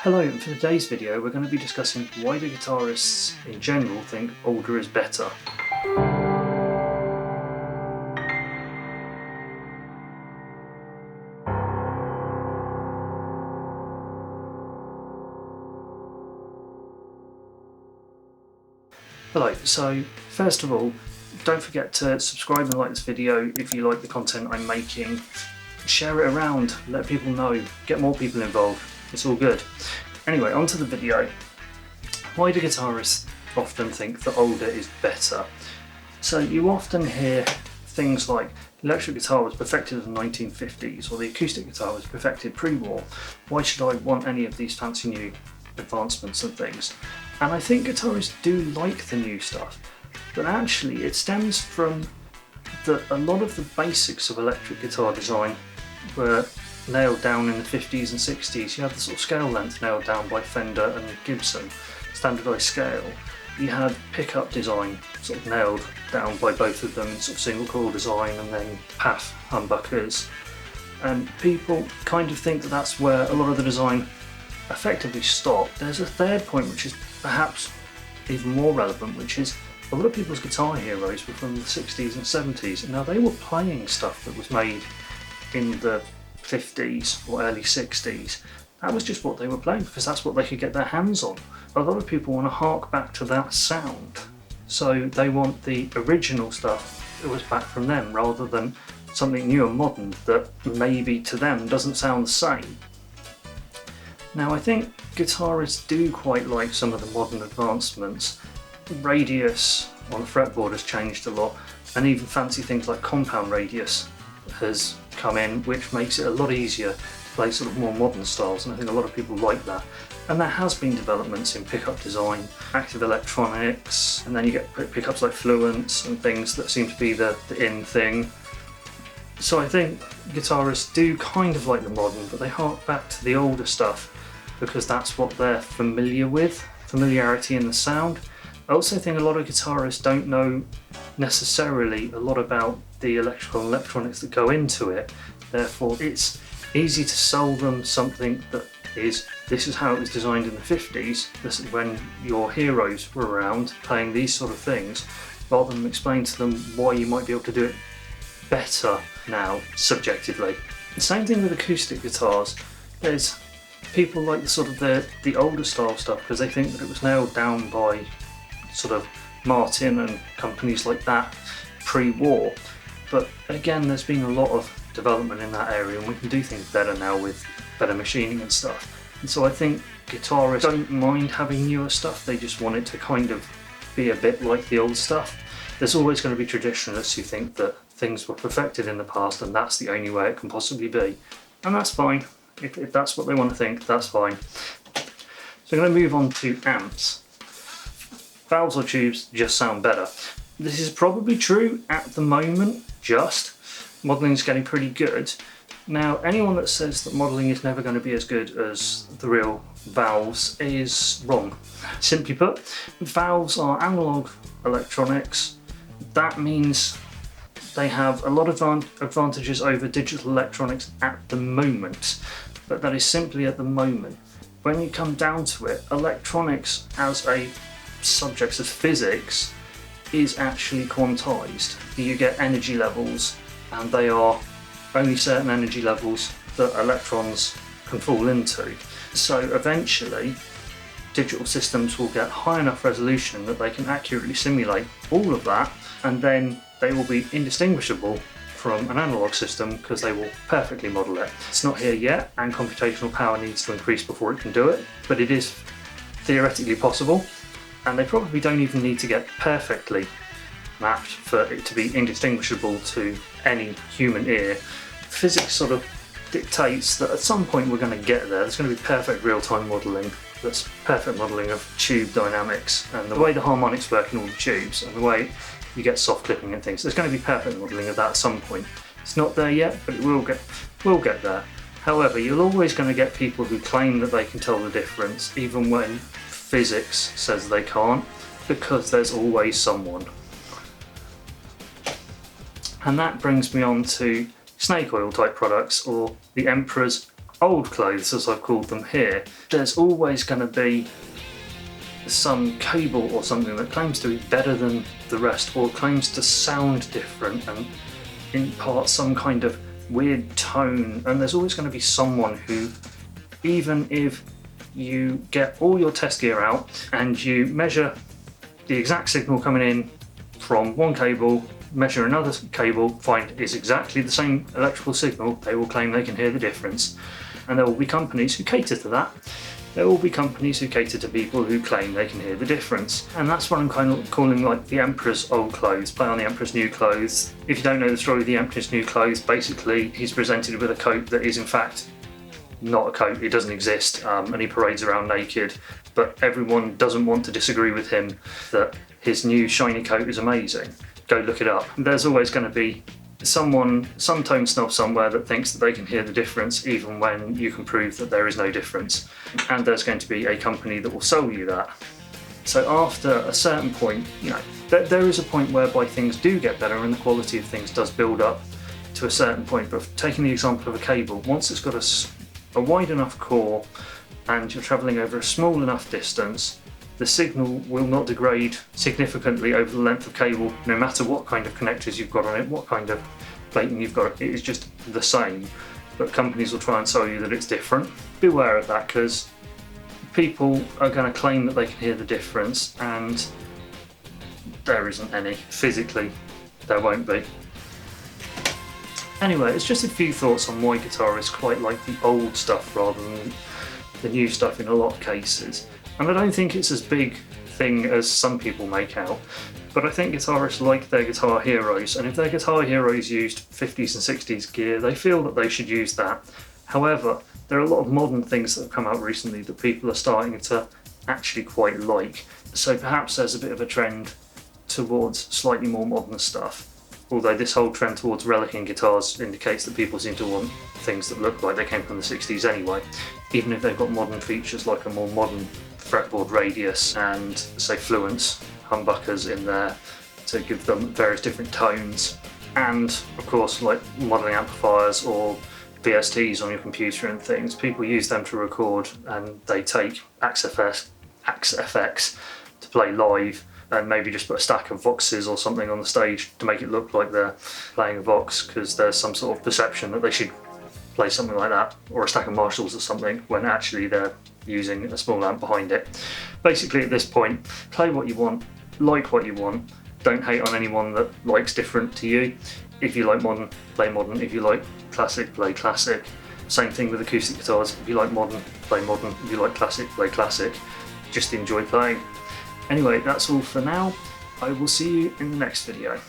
Hello, and for today's video we're going to be discussing why do guitarists in general think older is better. Hello, so first of all, don't forget to subscribe and like this video if you like the content I'm making. Share it around, let people know, get more people involved. It's all good. Anyway, on to the video. Why do guitarists often think that older is better? So you often hear things like the electric guitar was perfected in the 1950s or the acoustic guitar was perfected pre-war. Why should I want any of these fancy new advancements and things? And I think guitarists do like the new stuff, but actually it stems from a lot of the basics of electric guitar design were nailed down in the 50s and 60s. You had the sort of scale length nailed down by Fender and Gibson, standardised scale. You had pickup design sort of nailed down by both of them, sort of single coil design and then path humbuckers. And people kind of think that that's where a lot of the design effectively stopped. There's a third point which is perhaps even more relevant, which is a lot of people's guitar heroes were from the 60s and 70s. Now they were playing stuff that was made in the 50s or early 60s. That was just what they were playing because that's what they could get their hands on. A lot of people want to hark back to that sound, so they want the original stuff that was back from them rather than something new and modern that maybe to them doesn't sound the same. Now I think guitarists do quite like some of the modern advancements. Radius on the fretboard has changed a lot, and even fancy things like compound radius has come in, which makes it a lot easier to play sort of more modern styles, and I think a lot of people like that. And there has been developments in pickup design, active electronics, and then you get pickups like Fluence and things that seem to be the in thing. So I think guitarists do kind of like the modern, but they hark back to the older stuff because that's what they're familiar with, familiarity in the sound. I also think a lot of guitarists don't know necessarily a lot about the electrical and electronics that go into it, therefore it's easy to sell them something that is, this is how it was designed in the 50s, this is when your heroes were around playing these sort of things, rather than explain to them why you might be able to do it better now, subjectively. The same thing with acoustic guitars. There's people like the older style stuff because they think that it was nailed down by sort of Martin and companies like that pre-war. But again, there's been a lot of development in that area and we can do things better now with better machining and stuff. And so I think guitarists don't mind having newer stuff, they just want it to kind of be a bit like the old stuff. There's always going to be traditionalists who think that things were perfected in the past and that's the only way it can possibly be. And that's fine. If that's what they want to think, that's fine. So I'm going to move on to amps. Valves or tubes just sound better. This is probably true at the moment, just. Modelling is getting pretty good. Now, anyone that says that modelling is never going to be as good as the real valves is wrong. Simply put, valves are analog electronics. That means they have a lot of advantages over digital electronics at the moment, but that is simply at the moment. When you come down to it, electronics as a subject, as physics, is actually quantized. You get energy levels, and they are only certain energy levels that electrons can fall into. So eventually, digital systems will get high enough resolution that they can accurately simulate all of that, and then they will be indistinguishable from an analog system because they will perfectly model it. It's not here yet, and computational power needs to increase before it can do it, but it is theoretically possible, and they probably don't even need to get perfectly mapped for it to be indistinguishable to any human ear. Physics sort of dictates that at some point we're going to get there. There's going to be perfect real-time modelling, that's perfect modelling of tube dynamics and the way the harmonics work in all the tubes and the way you get soft clipping and things. There's going to be perfect modelling of that at some point. It's not there yet, but it will get there. However, you're always going to get people who claim that they can tell the difference even when physics says they can't, because there's always someone. And that brings me on to snake oil type products, or the Emperor's old clothes, as I've called them here, there's always going to be some cable or something that claims to be better than the rest, or claims to sound different and impart some kind of weird tone, and there's always going to be someone who, even if you get all your test gear out and you measure the exact signal coming in from one cable, measure another cable, find it's exactly the same electrical signal, they will claim they can hear the difference. And there will be companies who cater to that. There will be companies who cater to people who claim they can hear the difference. And that's what I'm kind of calling like the Emperor's old clothes, play on the Emperor's new clothes. If you don't know the story of the Emperor's new clothes, basically he's presented with a coat that is in fact not a coat, it doesn't exist, and he parades around naked, but everyone doesn't want to disagree with him that his new shiny coat is amazing. Go look it up. There's always going to be someone, some tone snob somewhere that thinks that they can hear the difference even when you can prove that there is no difference. And there's going to be a company that will sell you that. So after a certain point, you know, there is a point whereby things do get better and the quality of things does build up to a certain point. But taking the example of a cable, once it's got a wide enough core and you're travelling over a small enough distance, the signal will not degrade significantly over the length of cable, no matter what kind of connectors you've got on it, what kind of plating you've got. It is just the same, but companies will try and sell you that it's different. Beware of that, because people are going to claim that they can hear the difference, and there isn't any. Physically, there won't be. Anyway, it's just a few thoughts on why guitarists quite like the old stuff rather than the new stuff in a lot of cases. And I don't think it's as big a thing as some people make out, but I think guitarists like their guitar heroes, and if their guitar heroes used 50s and 60s gear, they feel that they should use that. However, there are a lot of modern things that have come out recently that people are starting to actually quite like. So perhaps there's a bit of a trend towards slightly more modern stuff. Although this whole trend towards relicking guitars indicates that people seem to want things that look like they came from the 60s anyway, even if they've got modern features like a more modern fretboard radius and, say, fluence humbuckers in there to give them various different tones, and of course like modelling amplifiers or VSTs on your computer and things. People use them to record, and they take Axe FX to play live, and maybe just put a stack of Voxes or something on the stage to make it look like they're playing a Vox, because there's some sort of perception that they should play something like that, or a stack of Marshalls or something, when actually they're using a small amp behind it. Basically at this point, play what you want, like what you want, don't hate on anyone that likes different to you. If you like modern, play modern. If you like classic, play classic. Same thing with acoustic guitars. If you like modern, play modern. If you like classic, play classic. Just enjoy playing. Anyway, that's all for now. I will see you in the next video.